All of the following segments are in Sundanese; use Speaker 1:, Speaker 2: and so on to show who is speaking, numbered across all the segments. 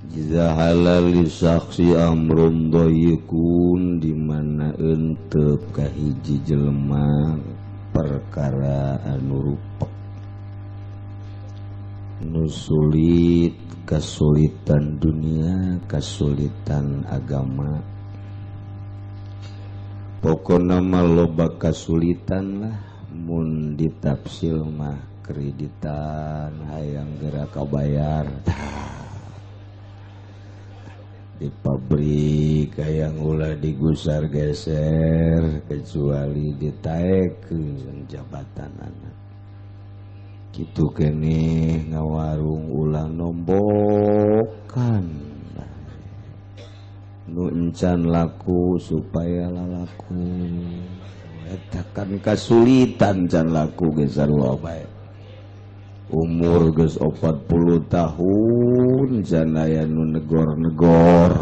Speaker 1: Jika halal saksi amrun doyikun dimana entep kahiji jelema perkara anu rupek nu sulit, kesulitan dunia, kesulitan agama. Pokona mah loba kesulitan lah mun ditafsir mah kreditan hayang geura kabayar. Di pabrik hayang ulah digusar geser kecuali ditaekeun jabatan anak. Kitu keneh ngawarung ulah nombokan nu encan laku supaya lalaku eta kan kasulitan can laku ge sarua bae. Umur geus 40 tahun can aya nu negor-negor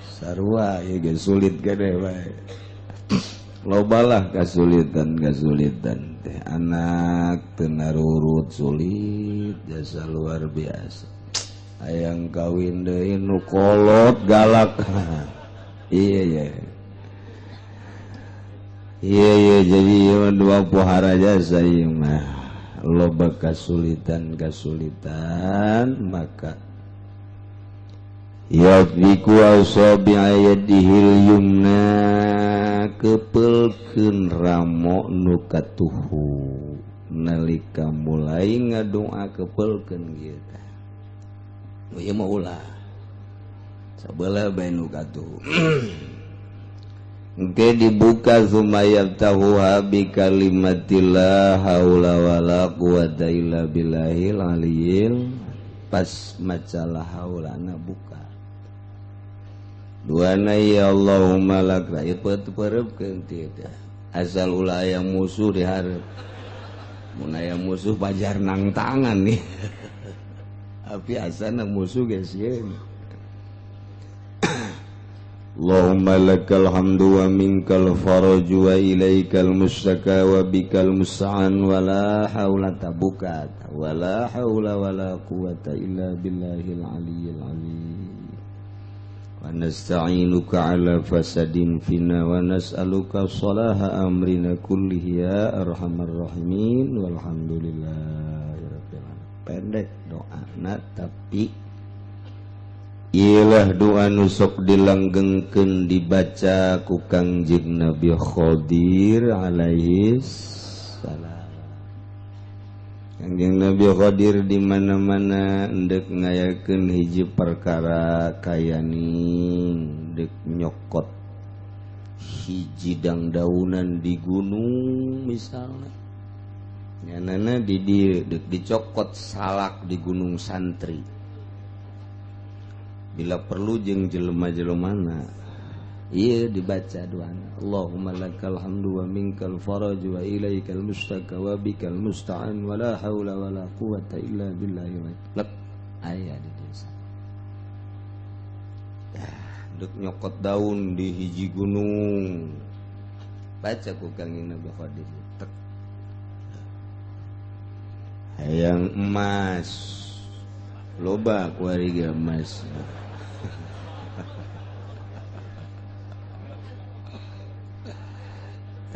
Speaker 1: sarua ieu ge sulit gede bae. Lobalah kasulitan teh anak teu narurut sulit jasa luar biasa. Hayang kawin deui nu kolot galak. Iya jadi dua pohara jasa ieu mah loba kasulitan maka yadbiku asabi ayadihil yumna kepelkeun ramo nu katuhu nalika mulai ngadoa kepelkeun kieu teh. Ieu mah ulah sabelah bae nu katuhu. Engke dibuka sumayabtahuha bi kalimatillah haula wala quwata illa billahil aliyil. Pas macalah haulana buka duana ya Allahumma lak ieupeureukeun teh asal ulah aya musuh dihareup mun aya musuh pajar nang tangan nih. Tapi asana musuh geus sieun. Allahumma lakal hamdu wa minkal faraju wa ilaikal mustaka wa bikal musta'an wa la haula tabukat wa la haula wa la quwata illa billahil aliyyil azim. Wa nasta'inuka ala fasadin fina wa nas'aluka salaha amrina kullihi ya arhamar rahimin walhamdulillahi rabbil alamin. Pendek doana tapi ialah doa nu sok dilanggengkeun dibaca ku Kangjeng Nabi Khadir alaihi salam. Kangjeng Nabi Khadir di mana-mana endek ngayakeun hiji perkara kayaning dek nyokot hiji dangdaunan di gunung misalnya. Nyanana di dieu dek dicokot salak di Gunung Santri. Bila perlu jeung jelema-jelemana ieu dibaca doana Allahumma lakal hamdu wa minkal faraju wa ilaikal mustaka wa bikal musta'an wa la haula wa la quwata illa billahi lak aya di desa. Dek nyokot daun di hiji gunung baca ku Kangjeng Nabi Khadir tek hayang emas loba ku ari ge emas.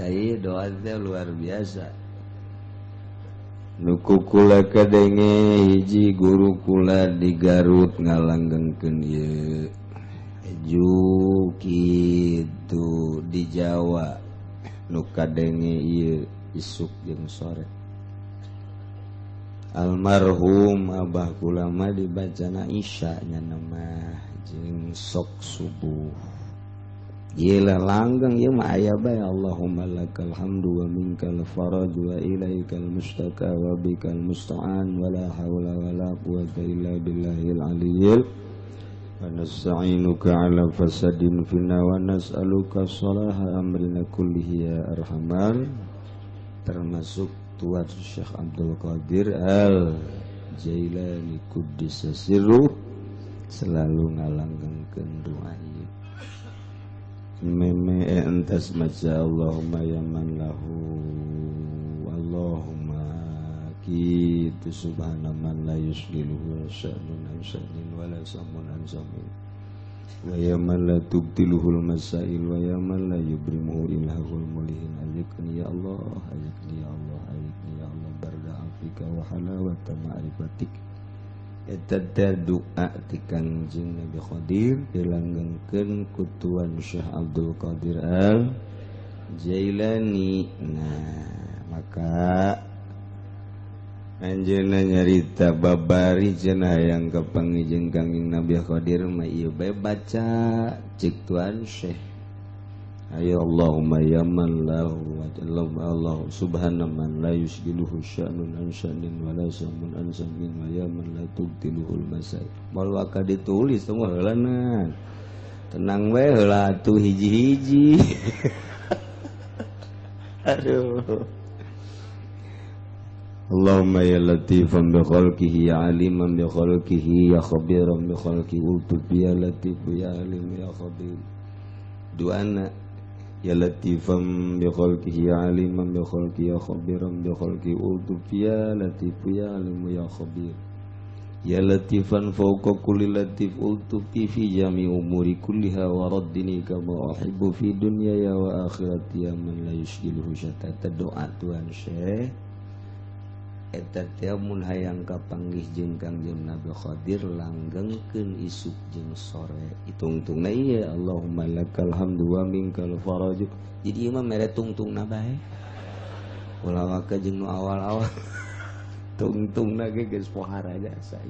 Speaker 1: Tapi doa teh luar biasa. Nu kula kadenge hiji guru kula di Garut ngalanggengkeun ieu. Ju kitu di Jawa nu kadenge ieu isuk jeung sore. Almarhum abah kula mah dibacana isya nya nama jeung sok subuh. Iyalah langgeng ieu mah aya bae Allahumma lakal hamdu wa minkal faraj wa ilaikal mustaka wa bikal musta'an wa la haula wa la quwata illa billahil aliyyil wa nasta'inuka ala fasadin fina wa nas'aluka salaha amrina kullihi ya arhamar. Termasuk tuan Syekh Abdul Qadir Al-Jailani Quddisa Sirruh selalu ngalanggengkeun doa ieu. Meme entas maca Allahumma ya man lahu Allahumma Kitu subhanaman la yusgiluhu sya'nun an sya'nin wala samun an samin wa yaman la tubtiluhul masail wa yaman la yubrimuhu ilahul mulihin alikni ya Allah alikni ya Allah alikni ya Allah barda afika wa halawata ma'rifatik eta doa ti Kangjeng Nabi Qadir dilanggengkeun ku Tuan Syekh Abdul Qadir Al Jailani. Nah maka anjeunna nyarita babari cenah hayang kapangijeng Kangjeng Nabi Qadir mah ieu bae baca cik Tuan Syekh ayo Allahumma ya man lahu wa Allah subhanaman la yusgiluhu sya'nun an sya'nin wa la samun an samin wa ya man la tubtiluhul masai moal waka ditulis teh moal heulanan tenang we heula atuh hiji-hiji aduh Allahumma ya latifan bi khalqihi ya aliman bi khalqihi ya khabiran bi khalqihi ultuf ya latif ya alim ya khabir duana ya latifan bi khalqihi ya aliman bi khalqihi ya khabiran bi khalqihi ultuf ya latif ya alim ya khabir ya latifan fawqa kulli latif ultuf fi jami umuri kulliha wa raddini kama uhibbu fi dunyaya wa akhirati ya man la yushghiluhu syatata doa Tuan Syekh eta teh mun hayang kapanggih jeung Kangjeng Nabi Qadir langgengkeun isuk jeung sore itungtungna ieu Allahumma lakal hamdu wa minkal faraj jadi ieu mah mere tungtungna bae ulah waka jeung nu awal-awal tungtungna ge geus pohara jasa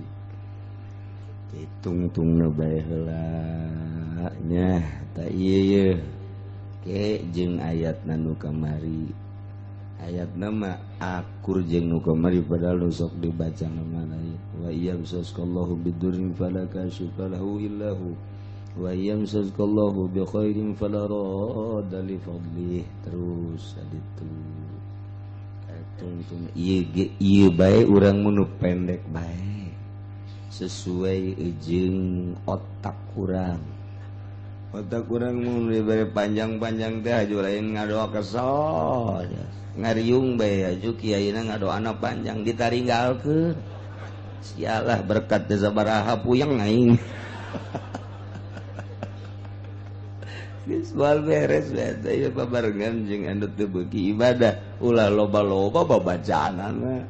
Speaker 1: ieu tungtungna bae heula nya ta ieu ke jeung ayatna nu kamari ayat nama akur jeung nu kamari padahal nu sok dibaca nama lain wa yamsaskallahu bidurin fala kashifa lahu illahu wa yamsaskallahu bi khairin fala radda li fadlih terus aditu tungtung ieu bae urang mun pendek bae sesuai jeung otak urang mun dibere panjang-panjang teh aju lain ngadoa kesol ngariung bae aju kiaina ngadoana panjang ditaringgalkeun sialah berkat teh sabaraha puyeng aing geus moal beres bae teh babarengan jeung anu teu beuki ibadah ulah loba-loba babacaanan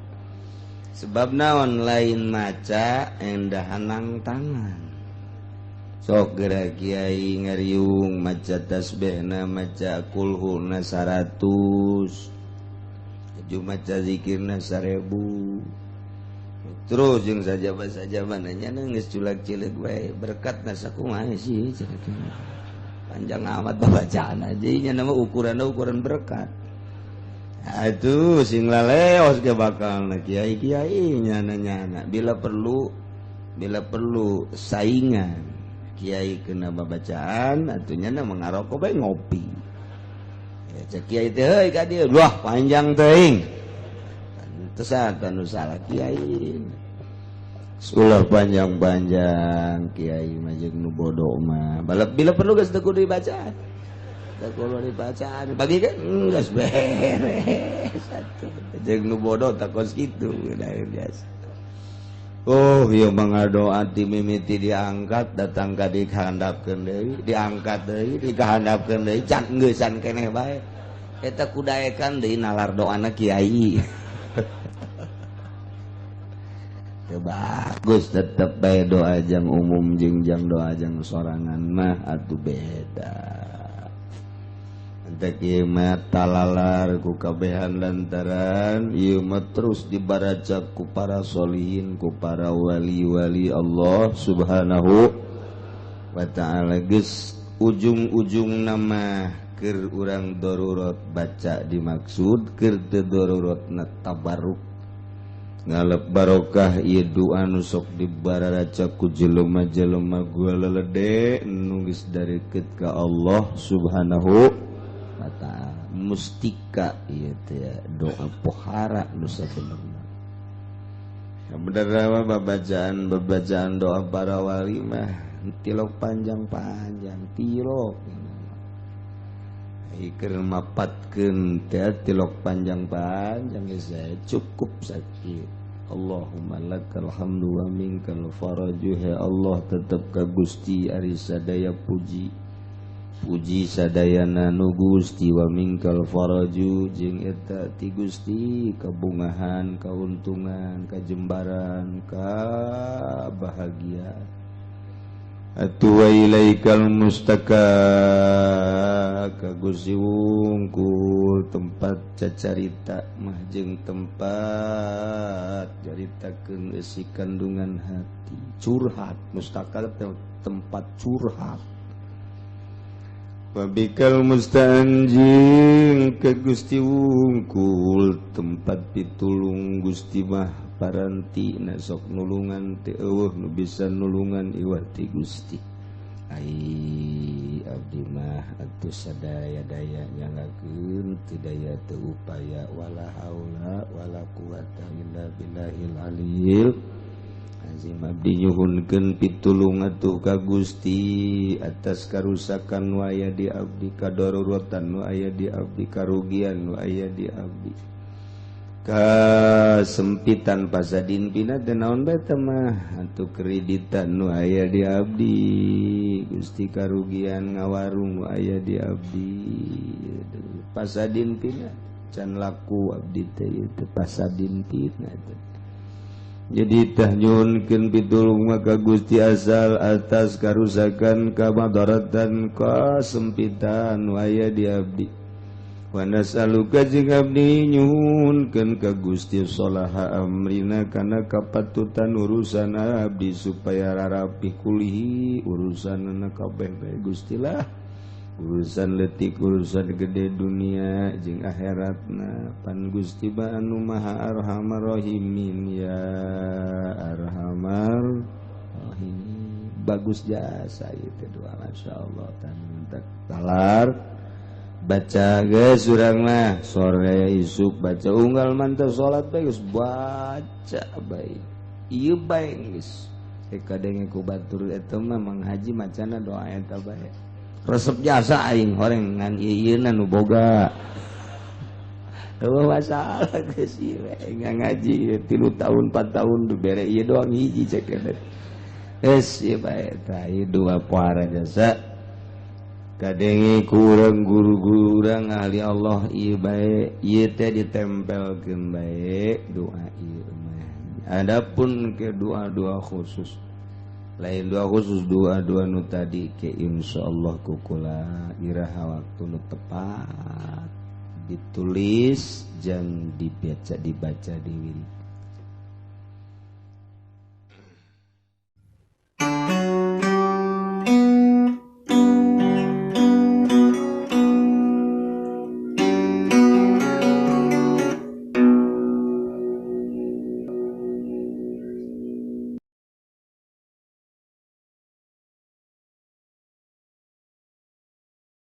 Speaker 1: sebab naon lain maca endah hanang tangan sok geura kiai ngariung maca tasbihna maca kulhuna 100 maca zikirna 1000 terus jeung sajaba-sajaba nya geus culak-cileuk bae berkatna sakumaha sih panjang amat bacaan aja nya nama ukuran berkat atuh sing laleos ge bakalna kiai-kiai nya nanya bila perlu saingan kiai kena babacaan atunya na mengaroko bae ngopi ya cek kiai teh heuy ka dieu wah panjang teuing pantesan anu salah kiai ulah panjang-panjang kiai mah jeung nu bodoh mah bila perlu geus teu kudu dibacaan teu kudu dibacaan bagi kan geus beres atuh jeung nu bodoh takos kitu lain biasa. Oh iya mengadoa ti mimiti diangkat datang ka dikahandapkeun deui diangkat deui dikahandapkeun deui can geussan keneh bae eta kudaekan deui nalar doana kiai teu bagus tetep bae doa jang umum jeung jang doa jang sorangan mah atuh beda tak ieu mah talalar ku kabehan lantaran ieu mah terus dibaraca ku para sholihin ku para wali-wali Allah Subhanahu wa ta'ala geus ujung-ujungna mah keur urang darurat baca dimaksud keur teu daruratna tabarruk ngalep barokah ieu doa nu sok dibaraca ku jelema-jelema gualelede nu geus darekeut ka Allah Subhanahu mustika ieu teh doa pohara nu sabenerna sabenerna babacaan doa para wali mah tilok panjang-panjang tilok Ikir mapatkeun teh tilok panjang-panjang geus cukup sakit. Allahumma lakal hamdu wa minkal faraju. He Allah tetep ka Gusti ari sadaya puji. Puji sadayana nu Gusti wa minkal faraju jeung eta ti Gusti kabungahan, kauntungan, kajembaran, kabahagiaan. Atu wa ilaikal mustaka ka Gusti wungkul tempat cacarita mah jeung tempat caritakeun isi kandungan hati. Curhat mustaka tempat curhat. Wabikal mustanjing ke Gusti wungkul tempat pitulung Gusti mah paranti na sok nulungan teu eueuh nu bisa nulungan iwah ti Gusti. Ai abdi mah atuh sadaya-daya nyanggakeun teu daya teu upaya wala haula wala quwata illa billahil aliyil azim. Abdi nyuhunkeun pitulung atuh ka Gusti atas karusakan nu aya di abdi, kadaruratan nu aya di abdi, karugian nu aya di abdi, kasempitan pasadin pina teh naon bae teh mah atuh kreditan nu aya di abdi, Gusti karugian ngawarung nu aya di abdi. Pasadin pina can laku abdi teh teu pasadin pina teh. Jadi tah nyuhunkeun pitulung maka Gusti asal atas karusakan, kamadaratan, kasempitan nu aya di abdi. Wa nas'aluka jeung abdi nyuhunkeun ka Gusti salaha amrina kana kapatutan urusan abdi supaya rarapih kulihi urusanna kabeh bae Gusti lah. Urusan leutik, urusan gede dunia jeung akhiratna. Pan Gusti ba anu Maha Arhamar Rahimin ya Arhamar Rahimin. Bagus jasa ieu doa masyaallah tantak talar. Baca geus urang mah sore isuk baca unggal mantap salat bae geus baca bae. Ieu bae geus. Kadenge ku batur eta mah manghaji macana doa eta bae. Resep jasa aing horeng ngan ieu-ieuna nu boga. Eueuh masalah geus ieu ngaji 3 tahun 4 tahun bere ieu doang hiji cek eta. Geus ieu bae tah ieu dua pohara jasa. Kadenge kurang guru-guru urang ahli Allah ieu bae ieu teh ditempelkeun bae doa ieu mah. Adapun ke doa-doa khusus lain doa khusus, doa-doa nu tadi ke insyaallah kukula iraha waktu nu tepat ditulis jeung dibaca diwiri.